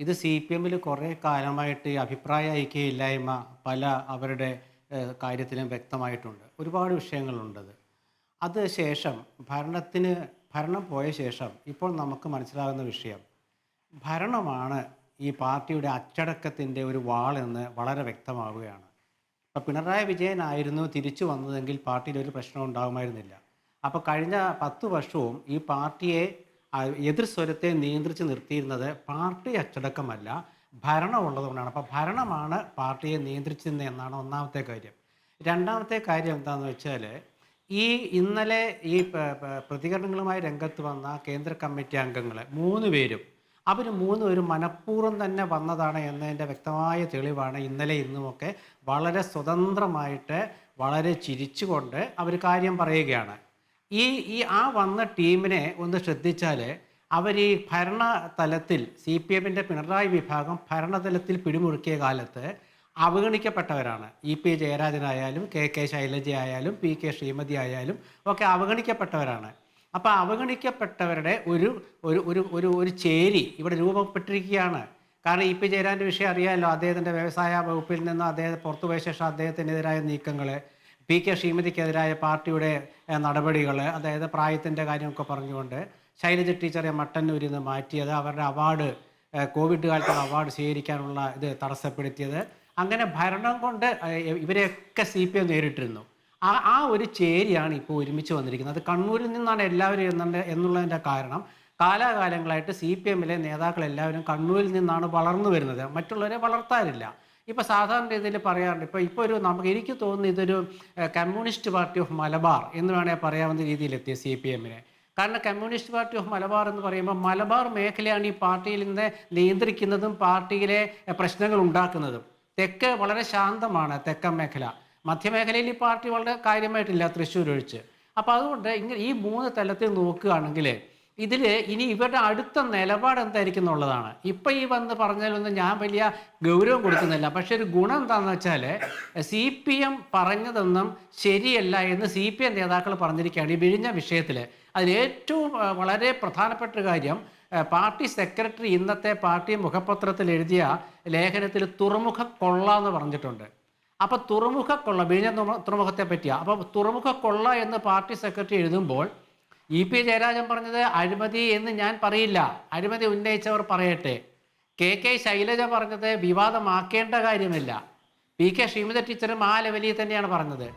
ഇത് C P എമ്മിൽ കുറേ കാലമായിട്ട് ഈ അഭിപ്രായ ഐക്യമില്ലായ്മ പല അവരുടെ കാര്യത്തിലും വ്യക്തമായിട്ടുണ്ട്. ഒരുപാട് വിഷയങ്ങളുണ്ടത്. അത് ശേഷം ഭരണം പോയ ശേഷം ഇപ്പോൾ നമുക്ക് മനസ്സിലാകുന്ന വിഷയം, ഭരണമാണ് ഈ പാർട്ടിയുടെ അച്ചടക്കത്തിൻ്റെ ഒരു വാളെന്ന് വളരെ വ്യക്തമാവുകയാണ്. ഇപ്പോൾ പിണറായി വിജയനായിരുന്നു തിരിച്ചു വന്നതെങ്കിൽ പാർട്ടിയിൽ ഒരു പ്രശ്നം ഉണ്ടാകുമായിരുന്നില്ല. അപ്പോൾ കഴിഞ്ഞ 10 വർഷവും ഈ പാർട്ടിയെ എതിർ സ്വരത്തെ നിയന്ത്രിച്ച് നിർത്തിയിരുന്നത് പാർട്ടി അച്ചടക്കമല്ല, ഭരണമുള്ളതുകൊണ്ടാണ്. അപ്പോൾ ഭരണമാണ് പാർട്ടിയെ നിയന്ത്രിച്ചിരുന്നത് എന്നാണ് ഒന്നാമത്തെ കാര്യം. രണ്ടാമത്തെ കാര്യം എന്താണെന്ന് വെച്ചാൽ, ഇന്നലെ ഈ പ്രതികരണങ്ങളുമായി രംഗത്ത് വന്ന കേന്ദ്ര കമ്മിറ്റി അംഗങ്ങൾ 3 പേരും അവർ 3 പേരും മനഃപൂർവ്വം തന്നെ വന്നതാണ് എന്നതിൻ്റെ വ്യക്തമായ തെളിവാണ് ഇന്നലെ ഇന്നുമൊക്കെ വളരെ സ്വതന്ത്രമായിട്ട് വളരെ ചിരിച്ചുകൊണ്ട് അവർ കാര്യം പറയുകയാണ്. ഈ ഈ ആ വന്ന ടീമിനെ ഒന്ന് ശ്രദ്ധിച്ചാൽ, അവർ ഈ ഭരണതലത്തിൽ സി പി എമ്മിൻ്റെ പിണറായി വിഭാഗം ഭരണതലത്തിൽ പിടിമുറുക്കിയ കാലത്ത് അവഗണിക്കപ്പെട്ടവരാണ്. ഇ പി ജയരാജനായാലും കെ കെ ശൈലജ ആയാലും പി കെ ശ്രീമതി ആയാലും ഒക്കെ അവഗണിക്കപ്പെട്ടവരാണ്. അപ്പോൾ അവഗണിക്കപ്പെട്ടവരുടെ ഒരു ഒരു ഒരു ഒരു ഒരു ചേരി ഇവിടെ രൂപപ്പെട്ടിരിക്കുകയാണ്. കാരണം ഇ പി ജയരാജൻ്റെ വിഷയം അറിയാമല്ലോ. അദ്ദേഹത്തിൻ്റെ വ്യവസായ വകുപ്പിൽ നിന്ന് അദ്ദേഹം പുറത്തുപോയ ശേഷം അദ്ദേഹത്തിനെതിരായ നീക്കങ്ങൾ, പി കെ ശ്രീമതിക്കെതിരായ പാർട്ടിയുടെ നടപടികൾ, അതായത് പ്രായത്തിൻ്റെ കാര്യമൊക്കെ പറഞ്ഞുകൊണ്ട് ശൈലജ ടീച്ചറെ മട്ടന്നൂരിൽ നിന്ന് മാറ്റിയത്, അവരുടെ അവാർഡ് കോവിഡ് കാലത്തുള്ള അവാർഡ് സ്വീകരിക്കാനുള്ള ഇത് തടസ്സപ്പെടുത്തിയത്, അങ്ങനെ ഭരണം കൊണ്ട് ഇവരെയൊക്കെ സി പി എം നേരിട്ടിരുന്നു. ആ ഒരു ചേരിയാണ് ഇപ്പോൾ ഒരുമിച്ച് വന്നിരിക്കുന്നത്. അത് കണ്ണൂരിൽ നിന്നാണ് എല്ലാവരും എന്നുള്ളതിൻ്റെ കാരണം, കാലാകാലങ്ങളായിട്ട് സി പി എമ്മിലെ നേതാക്കൾ എല്ലാവരും കണ്ണൂരിൽ നിന്നാണ് വളർന്നു വരുന്നത്, മറ്റുള്ളവരെ വളർത്താറില്ല. ഇപ്പോൾ സാധാരണ രീതിയിൽ പറയാറുണ്ട്, ഇപ്പോൾ എനിക്ക് തോന്നുന്നു ഇതൊരു കമ്മ്യൂണിസ്റ്റ് പാർട്ടി ഓഫ് മലബാർ എന്ന് വേണേൽ പറയാവുന്ന രീതിയിലെത്തിയ സി പി എമ്മിനെ. കാരണം കമ്മ്യൂണിസ്റ്റ് പാർട്ടി ഓഫ് മലബാർ എന്ന് പറയുമ്പോൾ മലബാർ മേഖലയാണ് ഈ പാർട്ടിയിൽ നിന്ന് നിയന്ത്രിക്കുന്നതും പാർട്ടിയിലെ പ്രശ്നങ്ങൾ ഉണ്ടാക്കുന്നതും. തെക്ക് വളരെ ശാന്തമാണ് തെക്കൻ മേഖല, മധ്യമേഖലയിൽ ഈ പാർട്ടി വളരെ കാര്യമായിട്ടില്ല, തൃശ്ശൂർ ഒഴിച്ച്. അപ്പോൾ അതുകൊണ്ട് ഇങ്ങനെ ഈ 3 തലത്തിൽ നോക്കുകയാണെങ്കിൽ ഇതിൽ ഇനി ഇവരുടെ അടുത്ത നിലപാട് എന്തായിരിക്കും എന്നുള്ളതാണ്. ഇപ്പം ഈ വന്ന് പറഞ്ഞതിലൊന്നും ഞാൻ വലിയ ഗൗരവം കൊടുക്കുന്നില്ല. പക്ഷേ ഒരു ഗുണം എന്താണെന്ന് വെച്ചാൽ, സി പി എം പറഞ്ഞതൊന്നും ശരിയല്ല എന്ന് സി പി എം നേതാക്കൾ പറഞ്ഞിരിക്കുകയാണ് ഈ വിഴിഞ്ഞ വിഷയത്തിൽ. അതിലേറ്റവും വളരെ പ്രധാനപ്പെട്ട ഒരു കാര്യം, പാർട്ടി സെക്രട്ടറി ഇന്നത്തെ പാർട്ടി മുഖപത്രത്തിൽ എഴുതിയ ലേഖനത്തിൽ തുറമുഖ കൊള്ള എന്ന് പറഞ്ഞിട്ടുണ്ട്. അപ്പോൾ തുറമുഖ കൊള്ള, വിഴിഞ്ഞ തുറമുഖത്തെ പറ്റിയാണ്. അപ്പോൾ തുറമുഖ കൊള്ള എന്ന് പാർട്ടി സെക്രട്ടറി എഴുതുമ്പോൾ ഇ പി ജയരാജൻ പറഞ്ഞത് അഴിമതി എന്ന് ഞാൻ പറയില്ല, അഴിമതി ഉന്നയിച്ചവർ പറയട്ടെ. കെ കെ ശൈലജ പറഞ്ഞത് വിവാദമാക്കേണ്ട കാര്യമില്ല. പി കെ ശ്രീമതി ടീച്ചറും ആ ലെവലിൽ തന്നെയാണ് പറഞ്ഞത്.